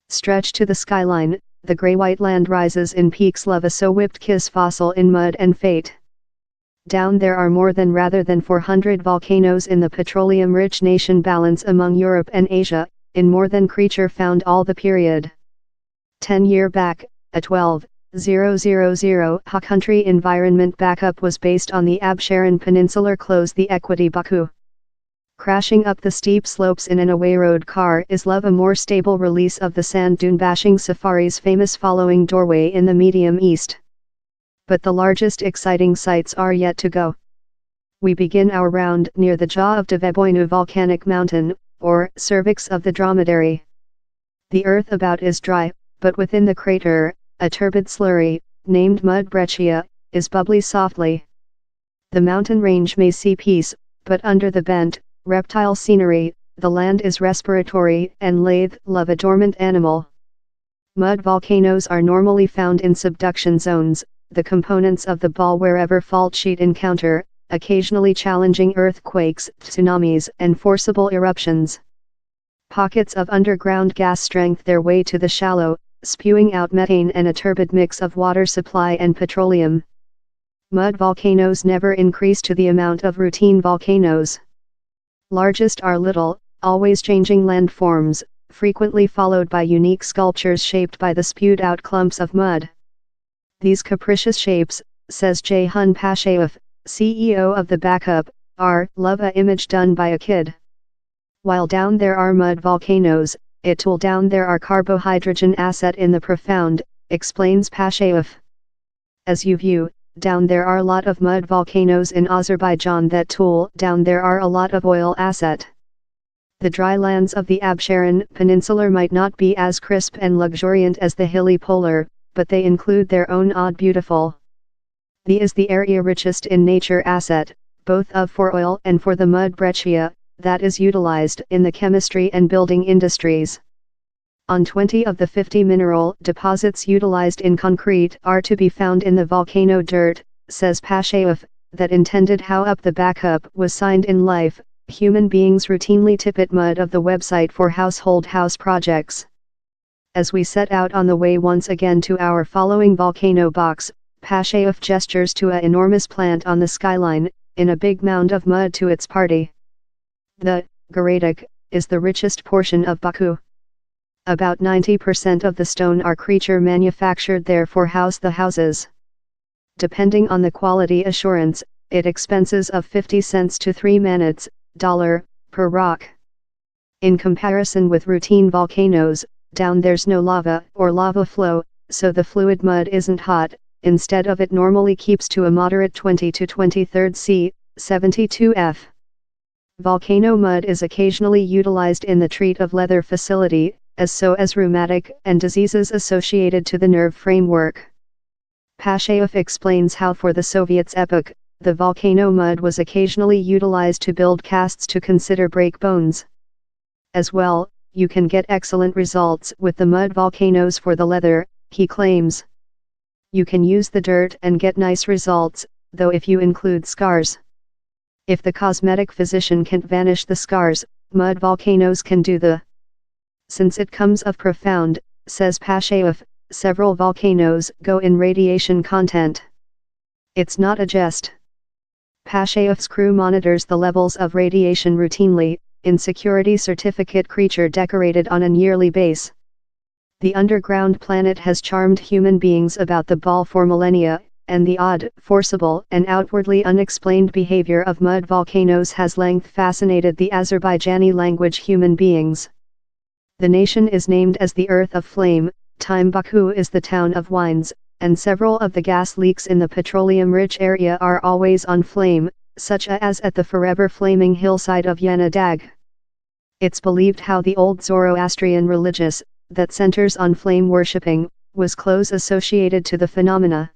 Stretched to the skyline, the grey-white land rises in peaks lava so whipped kiss fossil in mud and fate. Down there are more than rather than 400 volcanoes in the petroleum-rich nation balance among Europe and Asia, in more than creature found all the period. 10 year back, a 12,000 ha country environment backup was based on the Absheron Peninsular close the Equity Baku. Crashing up the steep slopes in an away road car is love a more stable release of the sand dune bashing safaris famous following doorway in the Medium East. But the largest exciting sights are yet to go. We begin our round near the jaw of Deveboinu volcanic mountain, or cervix of the dromedary. The earth about is dry, but within the crater, a turbid slurry, named mud breccia, is bubbly softly. The mountain range may see peace, but under the bent, reptile scenery, the land is respiratory and lathe love a dormant animal. Mud volcanoes are normally found in subduction zones, the components of the ball wherever fault sheet encounter, occasionally challenging earthquakes, tsunamis and forcible eruptions. Pockets of underground gas strength their way to the shallow, spewing out methane and a turbid mix of water supply and petroleum. Mud volcanoes never increase to the amount of routine volcanoes. Largest are little, always changing landforms, frequently followed by unique sculptures shaped by the spewed out clumps of mud. These capricious shapes, says Ceyhun Pashayev, CEO of the backup, are love a image done by a kid. While down there are mud volcanoes, tool down there are carbohydrogen asset in the profound, explains Pashayev. As you view, down there are a lot of mud volcanoes in Azerbaijan that tool down there are a lot of oil asset. The dry lands of the Absheron Peninsula might not be as crisp and luxuriant as the hilly polar, but they include their own odd beautiful. The is the area richest in nature asset, both of for oil and for the mud breccia, that is utilized in the chemistry and building industries. On 20 of the 50 mineral deposits utilized in concrete are to be found in the volcano dirt, says Pashayev, that intended how up the backup was signed in life. Human beings routinely tip it mud of the website for household house projects. As we set out on the way once again to our following volcano box, Pashayev gestures to an enormous plant on the skyline, in a big mound of mud to its party. The Geologic is the richest portion of Baku. About 90% of the stone are creature manufactured there for house the houses. Depending on the quality assurance, it expenses of 50 cents to 3 manats, dollar, per rock. In comparison with routine volcanoes, down there's no lava or lava flow, so the fluid mud isn't hot, instead of it normally keeps to a moderate 20 to 23 C, 72 F. Volcano mud is occasionally utilized in the treat of leather facility, as rheumatic and diseases associated to the nerve framework. Pashayev explains how for the Soviets' epoch, the volcano mud was occasionally utilized to build casts to consider break bones. As well, you can get excellent results with the mud volcanoes for the leather, he claims. You can use the dirt and get nice results, though if you include scars. If the cosmetic physician can't vanish the scars, mud volcanoes can do the. Since it comes of profound, says Pashayev, several volcanoes go in radiation content. It's not a jest. Pashayev's crew monitors the levels of radiation routinely, in security certificate creature decorated on a yearly base. The underground planet has charmed human beings about the ball for millennia, and the odd, forcible and outwardly unexplained behavior of mud volcanoes has length fascinated the Azerbaijani language human beings. The nation is named as the Earth of Flame, time Baku is the town of wines, and several of the gas leaks in the petroleum-rich area are always on flame, such as at the forever flaming hillside of Yenadag. It's believed how the old Zoroastrian religious, that centers on flame worshipping, was close associated to the phenomena.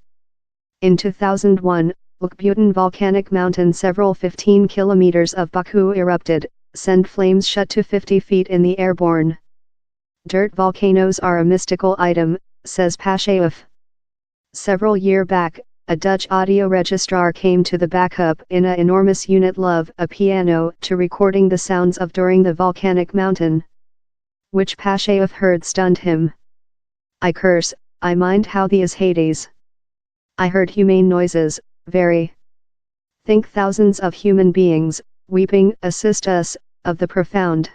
In 2001, Ukbutan volcanic mountain several 15 kilometers of Baku erupted, send flames shut to 50 feet in the airborne. Dirt volcanoes are a mystical item, says Pashayev. Several years back, a Dutch audio registrar came to the backup in an enormous unit love a piano to recording the sounds of during the volcanic mountain. Which Pashayev heard stunned him. I curse, I mind how the is Hades. I heard humane noises, very. Think thousands of human beings, weeping, assist us, of the profound.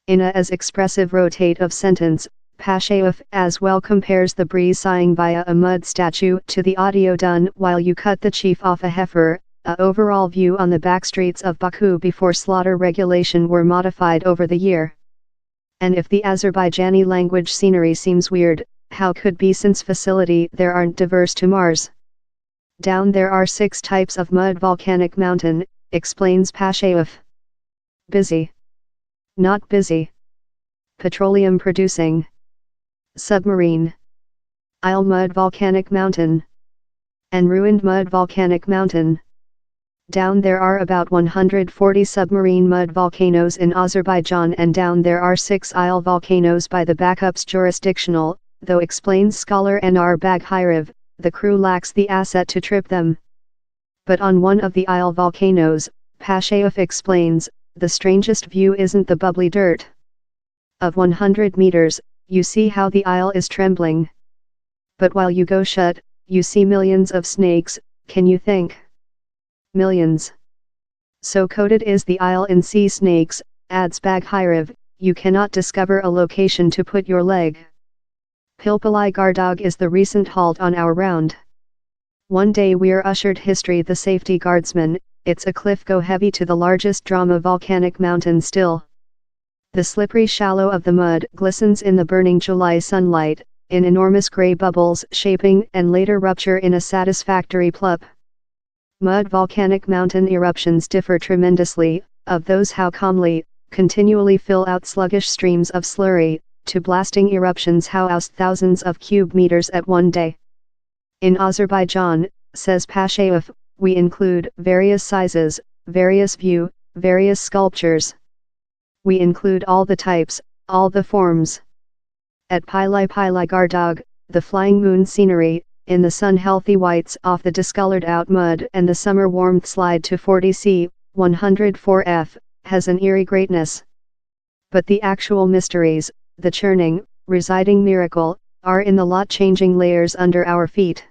In a as expressive rotate of sentence, Pashayev as well compares the breeze sighing via a mud statue to the audio done while you cut the chief off a heifer, a overall view on the backstreets of Baku before slaughter regulation were modified over the year. And if the Azerbaijani language scenery seems weird, how could be since facility there aren't diverse to Mars? Down there are 6 types of mud volcanic mountain, explains Pashayev. Busy. Not busy. Petroleum producing. Submarine. Isle mud volcanic mountain. And ruined mud volcanic mountain. Down there are about 140 submarine mud volcanoes in Azerbaijan, and down there are 6 isle volcanoes by the backups jurisdictional, though explains scholar Anar Baghirov, the crew lacks the asset to trip them. But on one of the isle volcanoes, Pashayev explains, the strangest view isn't the bubbly dirt. Of 100 meters, you see how the isle is trembling. But while you go shut, you see millions of snakes, can you think? Millions. So coated is the isle in sea snakes, adds Baghirov, you cannot discover a location to put your leg. Pilpali Gardog is the recent halt on our round. One day we're ushered history the safety guardsman, it's a cliff go heavy to the largest drama volcanic mountain still. The slippery shallow of the mud glistens in the burning July sunlight, in enormous grey bubbles shaping and later rupture in a satisfactory plop. Mud volcanic mountain eruptions differ tremendously, of those how calmly, continually fill out sluggish streams of slurry, to blasting eruptions how oust thousands of cube meters at one day. In Azerbaijan, says Pashayev, we include various sizes, various view, various sculptures. We include all the types, all the forms. At Pili Gardog, the flying moon scenery, in the sun healthy whites off the discolored out mud and the summer warmth slide to 40°C, 104°F, has an eerie greatness. But the actual mysteries, the churning, residing miracle, are in the lot changing layers under our feet.